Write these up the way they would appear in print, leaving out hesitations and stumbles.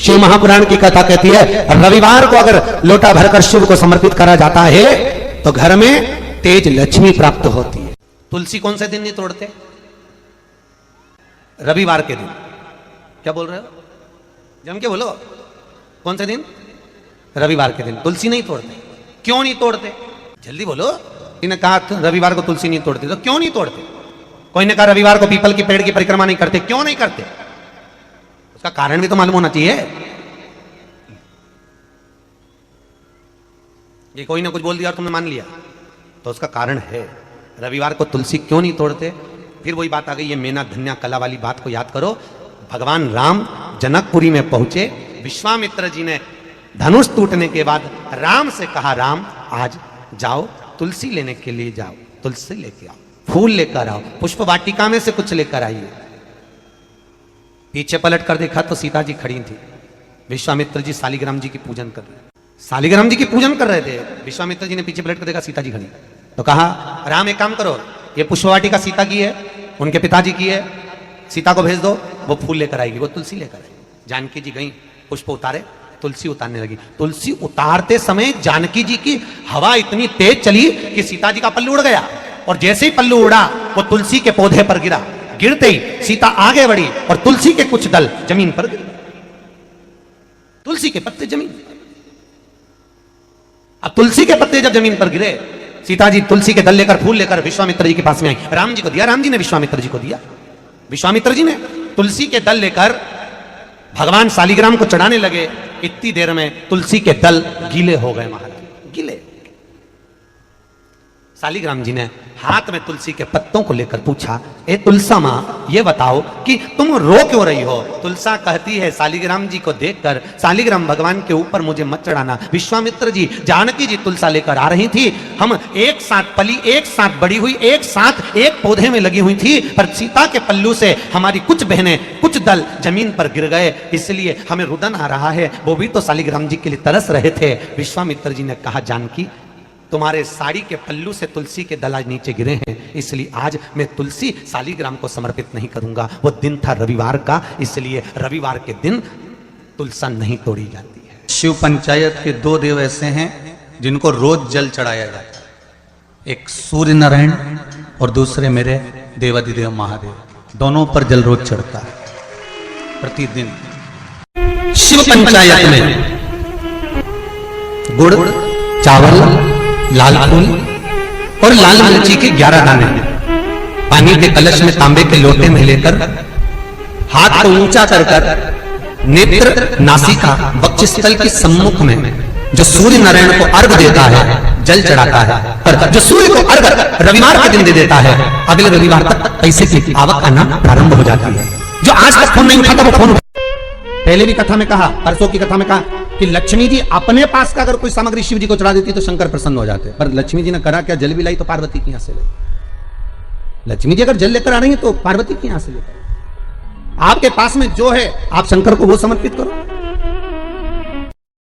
शिव महापुराण की कथा कहती है रविवार को अगर लोटा भरकर शिव को समर्पित करा जाता है तो घर में तेज लक्ष्मी प्राप्त होती है। तुलसी कौन से दिन नहीं तोड़ते? रविवार के दिन। क्या बोल रहे हो? जम के बोलो, कौन से दिन? रविवार के दिन तुलसी नहीं तोड़ते। क्यों नहीं तोड़ते? जल्दी बोलो। इन्हें कहा रविवार को तुलसी नहीं तोड़ते, तो क्यों नहीं तोड़ते? कोई ने कहा रविवार को पीपल के पेड़ की परिक्रमा नहीं करते, क्यों नहीं करते? उसका कारण भी तो मालूम होना चाहिए। ये कोई ना कुछ बोल दिया और तुमने मान लिया, तो उसका कारण है। रविवार को तुलसी क्यों नहीं तोड़ते? फिर वही बात आ गई, ये मेना धन्या कला वाली बात को याद करो। भगवान राम जनकपुरी में पहुंचे, विश्वामित्र जी ने धनुष टूटने के बाद राम से कहा, राम आज जाओ तुलसी लेने के लिए जाओ, तुलसी लेके आओ, फूल लेकर आओ, पुष्प वाटिका में से कुछ लेकर आइए। पीछे पलट कर देखा तो सीता जी खड़ी थी। विश्वामित्र जी शालिग्राम जी की पूजन कर रहे, शालिग्राम जी की पूजन कर रहे थे। विश्वामित्र जी ने पीछे पलट कर देखा सीता जी खड़ी, तो कहा राम एक काम करो, ये पुष्प वाटिका सीता की है, उनके पिताजी की है, सीता को भेज दो, वो फूल लेकर आएगी। वो तुलसी लेकर आएगी। जानकी जी गई, पुष्प उतारे, तुलसी उतारने लगी। तुलसी उतारते समय जानकी जी की हवा इतनी तेज चली कि सीता जी का पल्लू उड़ गया, और जैसे ही पल्लू उड़ा वो तुलसी के पौधे पर गिरा। गिरते ही सीता आगे बढ़ी और तुलसी के कुछ दल जमीन पर गिरे, तुलसी के पत्ते जमीन। अब तुलसी के पत्ते जब जमीन पर गिरे, सीता जी तुलसी के दल लेकर, फूल लेकर विश्वामित्र जी के पास में आई, राम जी को दिया, राम जी ने विश्वामित्र जी को दिया। विश्वामित्र जी ने तुलसी के दल लेकर भगवान शालिग्राम को चढ़ाने लगे। इतनी देर में तुलसी के दल गीले हो गए, महाराज गीले। शालिग्राम जी ने हाथ में तुलसी के पत्तों को लेकर पूछा, ए तुलसा माँ ये बताओ कि तुम रो क्यों रही हो? तुलसा कहती है शालिग्राम जी को देखकर, शालिग्राम भगवान के ऊपर मुझे मत चढ़ाना। विश्वामित्र जी, जानकी जी तुलसा लेकर आ रही थी, हम एक साथ पली, एक साथ बड़ी हुई, एक साथ एक पौधे में लगी हुई थी, पर सीता के पल्लू से हमारी कुछ बहनें, कुछ दल जमीन पर गिर गए, इसलिए हमें रुदन आ रहा है। वो भी तो शालिग्राम जी के लिए तरस रहे थे। विश्वामित्र जी ने कहा, जानकी तुम्हारे साड़ी के पल्लू से तुलसी के दल आज नीचे गिरे हैं, इसलिए आज मैं तुलसी शालिग्राम को समर्पित नहीं करूंगा। वो दिन था रविवार का, इसलिए रविवार के दिन तुलसा नहीं तोड़ी जाती है। शिव पंचायत के दो देव ऐसे हैं जिनको रोज जल चढ़ाया जाता है, एक सूर्य नारायण और दूसरे मेरे देवाधिदेव महादेव। दोनों पर जल रोज चढ़ता है प्रतिदिन। शिव पंचायत में गुड़, चावल, लाल फूल और लाल मिर्ची के 11 दाने पानी के कलश में तांबे के लोटे में लेकर, हाथ को ऊंचा कर कर, नेत्र, नासिका, वक्षस्थल के सम्मुख में जो सूर्य नारायण को अर्घ देता है, जल चढ़ाता है। पर जो सूर्य को अर्घ रविवार के दिन दे देता है, अगले रविवार तक पैसे की आवक आना प्रारंभ हो जाती है। जो आज तक फोन नहीं उठाता वो फोन उठा। पहले भी कथा में कहा, परसों की कथा में कहा कि लक्ष्मी जी अपने पास का अगर कोई सामग्री शिव जी को चढ़ा देती तो शंकर प्रसन्न हो जाते। पर लक्ष्मी जी ने करा क्या? जल भी लाई तो पार्वती की यहां से लाई। लक्ष्मी जी अगर जल लेकर आ रही है तो पार्वती की यहां से लेकर, आपके पास में जो है आप शंकर को वो समर्पित करो।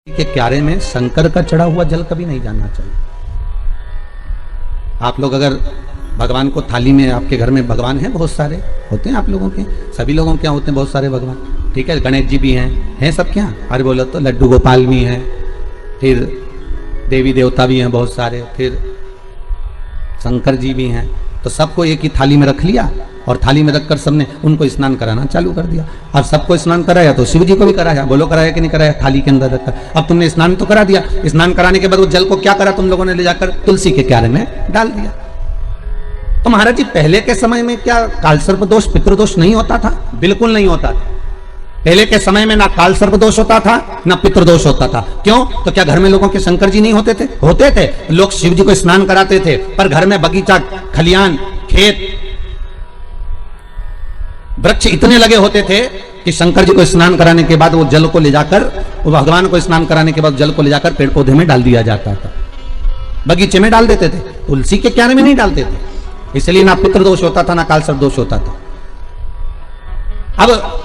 के क्यारे में शंकर का चढ़ा हुआ जल कभी नहीं जाना चाहिए। आप लोग अगर भगवान को थाली में, आपके घर में भगवान हैं, बहुत सारे होते हैं आप लोगों के, सभी लोगों के यहाँ होते हैं बहुत सारे भगवान, ठीक है, गणेश जी भी हैं सब क्या? अरे बोलो तो लड्डू गोपाल भी हैं, फिर देवी देवता भी हैं बहुत सारे, फिर शंकर जी भी हैं। तो सबको एक ही थाली में रख लिया और थाली में रखकर सबने उनको स्नान कराना चालू कर दिया। अब सबको स्नान कराया तो शिव जी को भी कराया, बोलो कराया कि नहीं कराया? थाली के अंदर रखकर। अब तुमने स्नान तो करा दिया, स्नान कराने के बाद वो जल को क्या करा तुम लोगों ने? ले जाकर तुलसी के क्यारे में डाल दिया। तो महाराज जी पहले के समय में क्या कालसर्प दोष, पितृदोष नहीं होता था? बिल्कुल नहीं होता था। पहले के समय में ना कालसर्प दोष होता था ना पितृदोष होता था। क्यों? तो क्या घर में लोगों के शंकर जी नहीं होते थे? होते थे। लोग शिव जी को स्नान कराते थे, पर घर में बगीचा, खलियान, खेत, वृक्ष इतने लगे होते थे कि शंकर जी को स्नान कराने के बाद वो जल को ले जाकर, वो भगवान को स्नान कराने के बाद जल को ले जाकर पेड़ पौधे में डाल दिया जाता था, बगीचे में डाल देते थे, तुलसी के क्यारे में नहीं डालते थे। इसलिए ना पितृदोष होता था ना कालसर्प दोष होता था। अब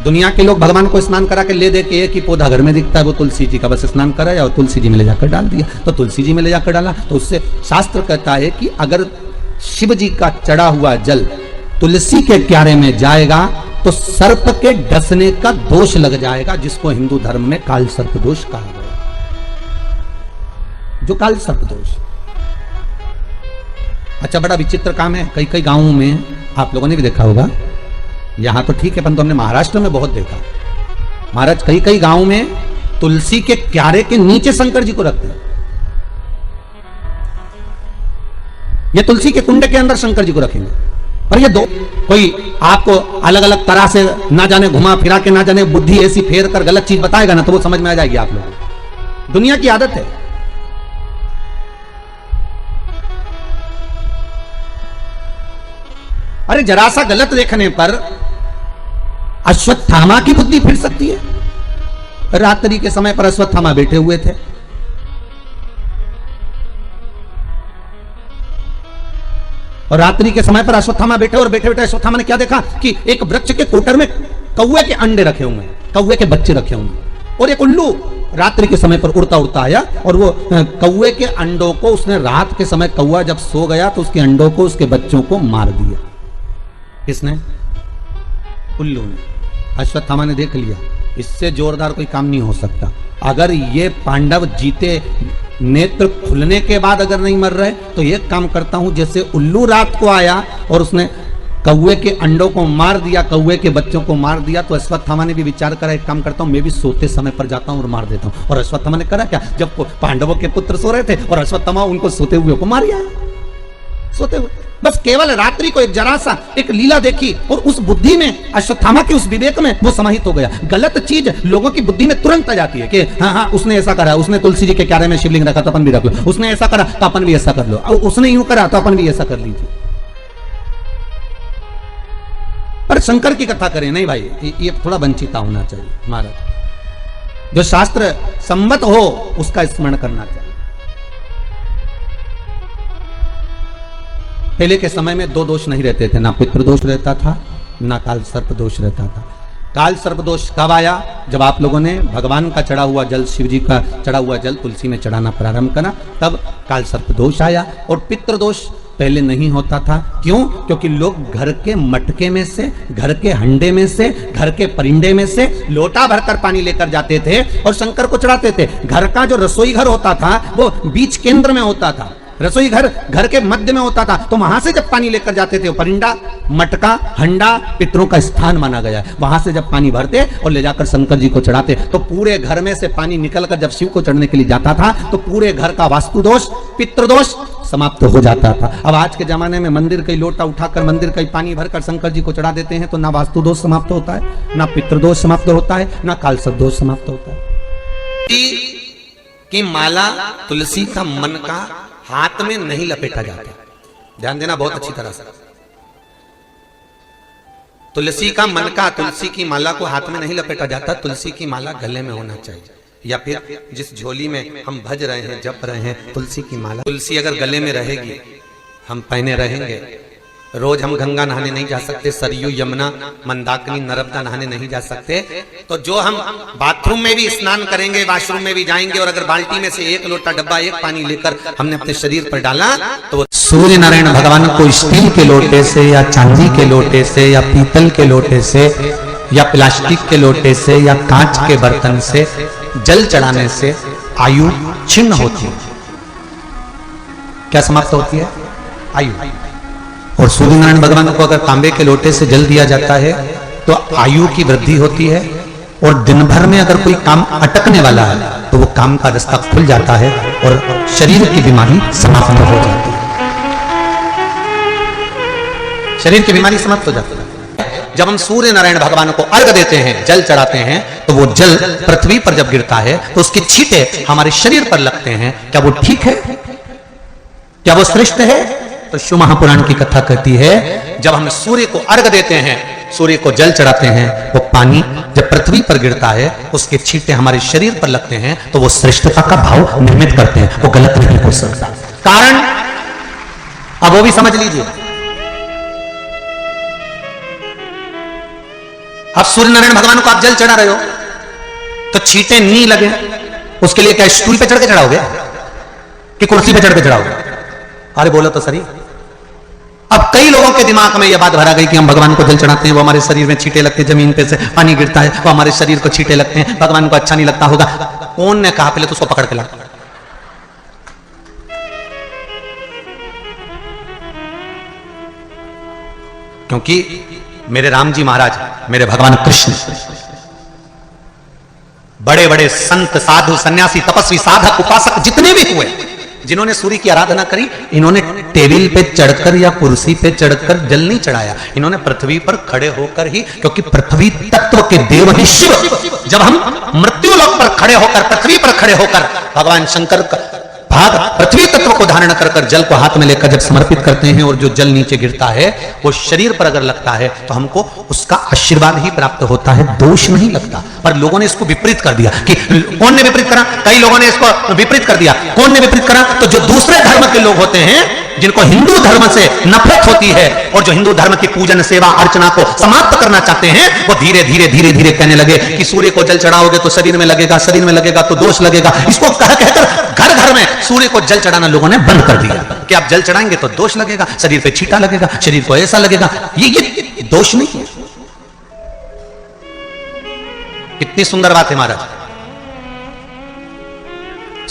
दुनिया के लोग भगवान को स्नान करा के ले दे के एक ही पौधा घर में दिखता है, वो तुलसी जी का, बस स्नान कराया और तुलसी जी में ले जाकर डाल दिया। तो तुलसी जी में ले जाकर डाला तो उससे शास्त्र कहता है कि अगर शिव जी का चढ़ा हुआ जल तुलसी के क्यारे में जाएगा तो सर्प के डसने का दोष लग जाएगा, जिसको हिंदू धर्म में काल सर्प दोष कहा गया। जो काल सर्प दोष, अच्छा बड़ा विचित्र काम है। कई कई गांवों में आप लोगों ने भी देखा होगा, यहां तो ठीक है परंतु हमने महाराष्ट्र में बहुत देखा। महाराज कई कई गांवों में तुलसी के क्यारे के नीचे शंकर जी को रखते हैं, ये तुलसी के कुंड के अंदर शंकर जी को रखेंगे। और ये दो कोई आपको अलग अलग तरह से ना जाने घुमा फिरा के ना जाने बुद्धि ऐसी फेर कर गलत चीज बताएगा ना, तो वो समझ में आ जाएगी आप लोग। दुनिया की आदत है। अरे जरा सा गलत देखने पर अश्वत्थामा की बुद्धि फिर सकती है। रात्रि के समय पर अश्वत्थामा बैठे हुए थे, और रात्रि के समय पर अश्वत्थामा बैठे, और बैठे बैठे अश्वत्थामा ने क्या देखा कि एक वृक्ष के कोटर में कौवे के अंडे रखे हुए हैं, कौवे के बच्चे रखे हुए हैं, और एक उल्लू रात्रि के समय पर उड़ता उड़ता आया और वो कौवे के अंडों को उसने, रात के समय कौवा जब सो गया तो उसके अंडों को, उसके बच्चों को मार दिया। किसने? उल्लू ने। अश्वत्थामा ने देख लिया इससे जोरदार कोई काम नहीं हो सकता। अगर ये पांडव जीते, नेत्र खुलने के बाद अगर नहीं मर रहे, तो एक काम करता हूं, जैसे उल्लू रात को आया और उसने कौवे के अंडों को मार दिया, कौवे के बच्चों को मार दिया, तो अश्वत्थामा ने भी विचार करा एक काम करता हूं, मैं भी सोते समय पर जाता हूं और मार देता हूं। और अश्वत्थामा ने करा क्या, जब पांडवों के पुत्र सो रहे थे और अश्वत्थामा उनको सोते हुए को मार आया, सोते हुए। बस केवल रात्रि को एक जरा सा एक लीला देखी और उस बुद्धि में, अश्वत्थामा के उस विवेक में वो समाहित हो गया। गलत चीज लोगों की बुद्धि में तुरंत आ जाती है कि हाँ हाँ उसने ऐसा करा, उसने तुलसी जी के क्यारे में शिवलिंग रखा तो अपन भी रख लो, उसने ऐसा करा तो अपन भी ऐसा कर लो, उसने यूं करा तो अपन भी ऐसा कर लीजिए। पर शंकर की कथा करें नहीं भाई, ये थोड़ा वंचिता होना चाहिए। महाराज जो शास्त्र सम्मत हो उसका स्मरण करना चाहिए। पहले के समय में दो दोष नहीं रहते थे, ना पितृ दोष रहता था, ना काल सर्प दोष रहता था। काल सर्प दोष कब आया? जब आप लोगों ने भगवान का चढ़ा हुआ जल, शिव जी का चढ़ा हुआ जल तुलसी में चढ़ाना प्रारंभ करा, तब काल सर्प दोष आया। और पितृ दोष पहले नहीं होता था। क्यों? क्योंकि लोग घर के मटके में से, घर के हंडे में से, घर के परिंडे में से लोटा भरकर पानी लेकर जाते थे और शंकर को चढ़ाते थे। घर का जो रसोई घर होता था वो बीच केंद्र में होता था, रसोई घर घर के मध्य में होता था, तो वहां से जब पानी लेकर जाते थे, परिंडा, मटका, हंडा पितरों का स्थान माना गया है। वहां से जब पानी भरते और ले जाकर शंकर जी को चढ़ाते, तो पूरे घर में से पानी निकलकर जब शिव को चढ़ने के लिए जाता था, तो पूरे घर का वास्तु दोष, पितृदोष समाप्त हो जाता था। अब आज के जमाने में मंदिर का लोटा उठाकर मंदिर का पानी भरकर शंकर जी को चढ़ा देते हैं, तो ना वास्तु दोष समाप्त होता है, ना पितृदोष समाप्त होता है, ना कालसर्प दोष समाप्त होता है। कि माला तुलसी का मन का हाथ में नहीं लपेटा जाता। ध्यान देना बहुत अच्छी तरह से। तुलसी का मन का, तुलसी की माला को हाथ में नहीं लपेटा जाता, तुलसी की माला गले में होना चाहिए, या फिर जिस झोली में हम भज रहे हैं, जप रहे हैं, तुलसी की माला, तुलसी अगर गले में रहेगी, हम पहने रहेंगे। रोज हम गंगा नहाने नहीं जा सकते, सरयू, यमुना, मंदाकिनी, नर्मदा नहाने नहीं जा सकते, तो जो हम बाथरूम में भी स्नान करेंगे, वॉशरूम में भी जाएंगे, और अगर बाल्टी में से एक लोटा डब्बा एक पानी लेकर हमने अपने शरीर पर डाला, तो सूर्य नारायण भगवान को स्टील के लोटे से या चांदी के लोटे से या पीतल के लोटे से या प्लास्टिक के लोटे से या कांच के बर्तन से जल चढ़ाने से आयु छिन्न होती है। क्या समाप्त होती है? आयु। और सूर्य नारायण भगवान को अगर तांबे के लोटे से जल दिया जाता है तो आयु की वृद्धि होती है, और दिन भर में अगर कोई काम अटकने वाला है तो वो काम का रास्ता खुल जाता है और शरीर की बीमारी समाप्त हो जाती है। शरीर की बीमारी समाप्त हो जाती है। जब हम सूर्य नारायण भगवान को अर्घ देते हैं, जल चढ़ाते हैं, तो वो जल पृथ्वी पर जब गिरता है तो उसके छींटे हमारे शरीर पर लगते हैं। क्या वो ठीक है? क्या वो श्रेष्ठ है? तो शिव महापुराण की कथा कहती है, जब हम सूर्य को अर्घ देते हैं, सूर्य को जल चढ़ाते हैं, वो पानी जब पृथ्वी पर गिरता है, उसके छींटे हमारे शरीर पर लगते हैं, तो वो श्रेष्ठता का भाव निर्मित करते हैं, वो गलत नहीं हो सकता। कारण अब वो भी समझ लीजिए। अब सूर्य नारायण भगवान को आप जल चढ़ा रहे हो तो छींटे नहीं लगे, उसके लिए क्या स्टूल पे चढ़ के चढ़ाओगे कि कुर्सी पे चढ़ के चढ़ाओगे? अरे बोलो तो सही। अब कई लोगों के दिमाग में यह बात भरा गई कि हम भगवान को जल चढ़ाते हैं, वो हमारे शरीर में छींटे लगते हैं, जमीन पे से पानी गिरता है, वो हमारे शरीर को छींटे लगते हैं, भगवान को अच्छा नहीं लगता होगा। कौन ने कहा? पहले तो उसको पकड़ के ला। क्योंकि मेरे राम जी महाराज, मेरे भगवान कृष्ण, बड़े बड़े संत, साधु, सन्यासी, तपस्वी, साधक, उपासक जितने भी हुए, जिन्होंने सूर्य की आराधना करी, इन्होंने टेबल पे चढ़कर या कुर्सी पे चढ़कर जल नहीं चढ़ाया, इन्होंने पृथ्वी पर खड़े होकर ही, क्योंकि पृथ्वी तत्व के देव ही शिव। जब हम मृत्यु लोक पर खड़े होकर, पृथ्वी पर खड़े होकर भगवान शंकर का भाग पृथ्वी तत्व को धारण कर कर जल को हाथ में लेकर जब समर्पित करते हैं, और जो जल नीचे गिरता है वो शरीर पर अगर लगता है तो हमको उसका आशीर्वाद ही प्राप्त होता है, दोष नहीं लगता। पर लोगों ने इसको विपरीत कर दिया। कि कौन ने विपरीत करा? कई लोगों ने इसको विपरीत कर दिया। कौन ने विपरीत करा? तो जो दूसरे धर्म के लोग होते हैं, जिनको हिंदू धर्म से नफरत होती है और जो हिंदू धर्म की पूजन, सेवा, अर्चना को समाप्त करना चाहते हैं, वो धीरे धीरे धीरे धीरे कहने लगे कि सूर्य को जल चढ़ाओगे तो शरीर में लगेगा, शरीर में लगेगा तो दोष लगेगा। इसको कह कहकर घर घर में सूर्य को जल चढ़ाना लोगों ने बंद कर दिया कि आप जल चढ़ाएंगे तो दोष लगेगा, शरीर पे छींटा लगेगा, शरीर को ऐसा लगेगा। ये दोष नहीं है। कितनी सुंदर बात है महाराज।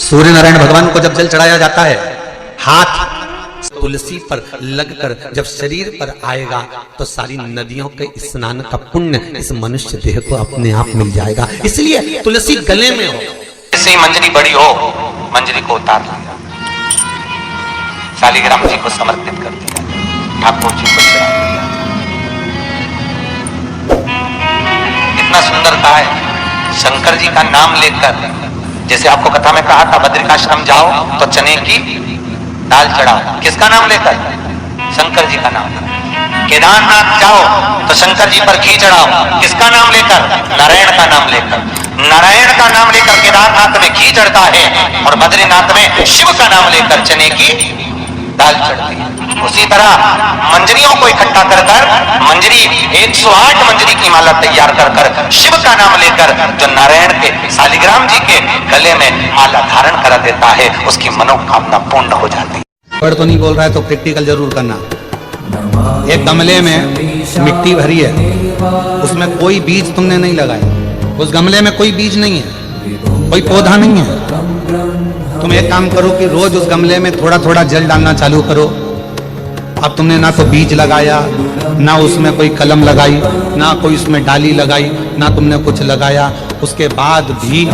सूर्य नारायण भगवान को जब जल चढ़ाया जाता है, हाथ तुलसी पर लगकर जब शरीर पर आएगा तो सारी नदियों के स्नान का पुण्य इस मनुष्य देह को अपने आप मिल जाएगा। इसलिए तुलसी गले में हो। जैसे ही मंजरी बड़ी हो, मंजरी को उतार लिया, शालिग्राम जी को समर्पित कर दिया, ठाकुर जी को चढ़ा दिया। इतना सुंदर कहा है। शंकर जी का नाम लेकर, जैसे आपको कथा में कहा था, बद्रिकाश्रम जाओ तो चने की दाल चढ़ाओ, किसका नाम लेकर? शंकर जी का नाम। केदारनाथ जाओ तो शंकर जी पर घी चढ़ाओ, किसका नाम लेकर? नारायण का नाम लेकर। नारायण का नाम लेकर केदारनाथ में घी चढ़ता है और बद्रीनाथ में शिव का नाम लेकर चने की दाल चढ़ती है। उसी तरह मंजरियों को इकट्ठा कर कर मंजरी 108 मंजरी की माला तैयार कर कर शिव का नाम लेकर जो नारायण के शालिग्राम जी के गले में माला धारण करा देता है, उसकी मनोकामना पूर्ण हो जाती है। वर्ड तो नहीं बोल रहा है तो प्रैक्टिकल जरूर करना। एक गमले में मिट्टी भरी है, उसमें कोई बीज तुमने नहीं लगाया, उस गमले में कोई बीज नहीं है, कोई पौधा नहीं है। तुम एक काम करो कि रोज उस गमले में थोड़ा थोड़ा जल डालना चालू करो। अब तुमने ना तो बीज लगाया, ना उसमें कोई कलम लगाई, ना कोई उसमें डाली लगाई, ना तुमने कुछ लगाया, उसके बाद भी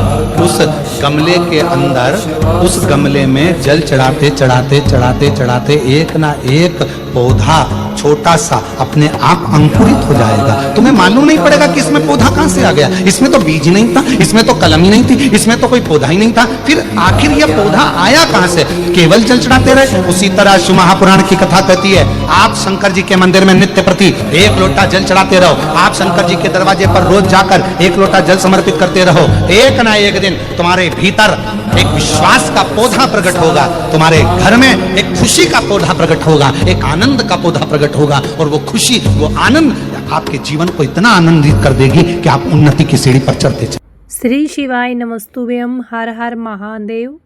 उस गमले के अंदर, उस गमले में जल चढ़ाते चढ़ाते चढ़ाते चढ़ाते एक ना एक पौधा छोटा सा अपने आप अंकुरित हो जाएगा। तुम्हें मालूम नहीं पड़ेगा कि इसमें पौधा कहां से आ गया। इसमें तो बीज नहीं था, इसमें तो कलम ही नहीं थी, इसमें तो कोई पौधा ही नहीं था। फिर आखिर यह पौधा आया कहां से? केवल जल चढ़ाते रहे। उसी तरह शिव महापुराण की कथा कहती है, आप शंकर जी के मंदिर में नित्य प्रति 1 लोटा जल चढ़ाते रहो। आप शंकर जी के दरवाजे पर रोज जाकर 1 लोटा जल समर्पित करते रहो। एक ना एक दिन तुम्हारे भीतर एक विश्वास का पौधा प्रकट होगा, तुम्हारे घर में एक खुशी का पौधा प्रकट होगा, एक आनंद का पौधा प्रकट होगा, और वो खुशी, वो आनंद आपके जीवन को इतना आनंदित कर देगी कि आप उन्नति की सीढ़ी पर चढ़ते चले। श्री शिवाय नमस्तुभ्यम। हर हर महादेव।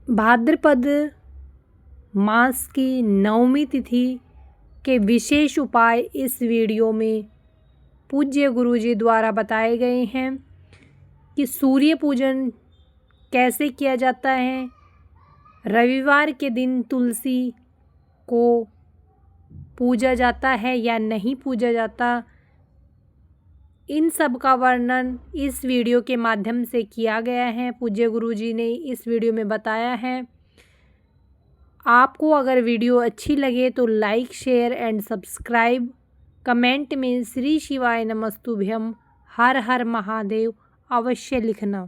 भाद्रपद मास की 9वीं तिथि के विशेष उपाय इस वीडियो में पूज्य गुरुजी द्वारा बताए गए हैं कि सूर्य पूजन कैसे किया जाता है, रविवार के दिन तुलसी को पूजा जाता है या नहीं पूजा जाता, इन सब का वर्णन इस वीडियो के माध्यम से किया गया है। पूज्य गुरुजी ने इस वीडियो में बताया है। आपको अगर वीडियो अच्छी लगे तो like, share and subscribe, comment में श्री शिवाय नमस्तुभ्यम हर हर महादेव अवश्य लिखना।